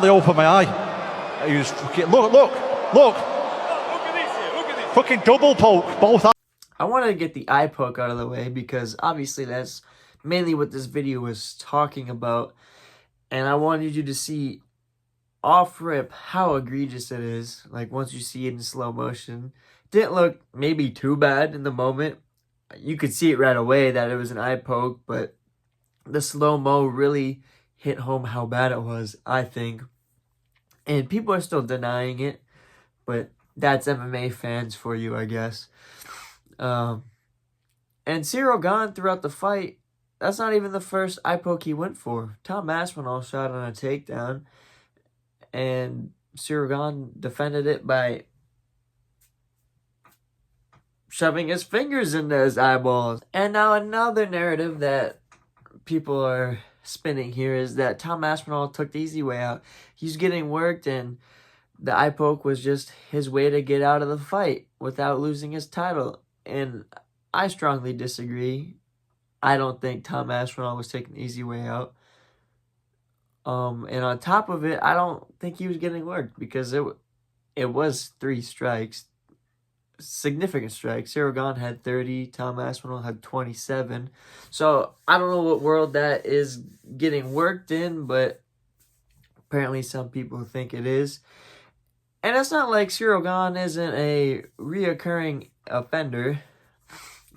They opened my eye. He was fucking, look. Look at this, look at this. Fucking double poke, both eyes. I wanted to get the eye poke out of the way because obviously that's mainly what this video was talking about. And I wanted you to see off rip how egregious it is. Like once you see it in slow motion. Didn't look maybe too bad in the moment. You could see it right away that it was an eye poke, but the slow-mo really hit home how bad it was, I think. And people are still denying it, but that's MMA fans for you, I guess. And Ciryl Gane throughout the fight, that's not even the first eye poke he went for. Tom Aspinall shot on a takedown, and Ciryl Gane defended it by shoving his fingers into his eyeballs. And now another narrative that people are spinning here is that Tom Aspinall took the easy way out. He's getting worked, and the eye poke was just his way to get out of the fight without losing his title. And I strongly disagree. I don't think Tom Aspinall was taking the easy way out. And on top of it, I don't think he was getting worked because it was 3 strikes. Significant strikes. Ciryl Gane had 30. Tom Aspinall had 27. So I don't know what world that is getting worked in, but apparently some people think it is. And it's not like Ciryl Gane isn't a reoccurring offender.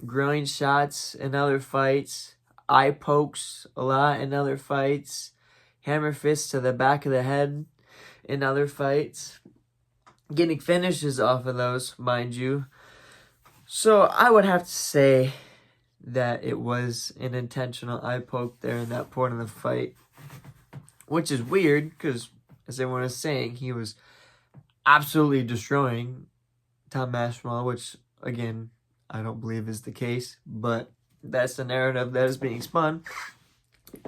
Groin shots in other fights. Eye pokes a lot in other fights. Hammer fists to the back of the head in other fights. Getting finishes off of those, mind you. So I would have to say that it was an intentional eye poke there in that point of the fight. Which is weird because, as everyone is saying, he was absolutely destroying Tom Aspinall, which, again, I don't believe is the case. But that's the narrative that is being spun.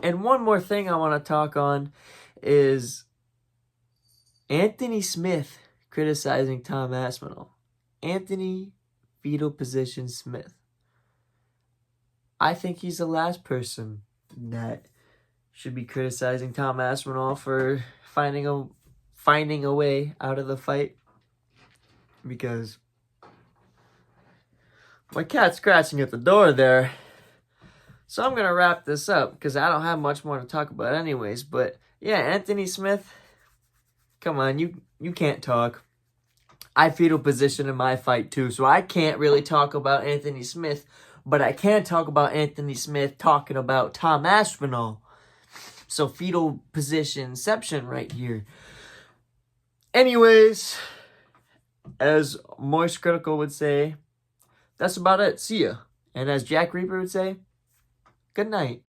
And one more thing I want to talk on is Anthony Smith criticizing Tom Aspinall. Anthony Fetal Position Smith. I think he's the last person that should be criticizing Tom Aspinall for finding a way out of the fight. Because my cat's scratching at the door there. So I'm going to wrap this up because I don't have much more to talk about anyways. But yeah, Anthony Smith, come on, you can't talk. I fetal position in my fight too, so I can't really talk about Anthony Smith, but I can talk about Anthony Smith talking about Tom Aspinall. So fetal positionception right here. Anyways, as Moist Critical would say, that's about it. See ya. And as Jack Reaper would say, good night.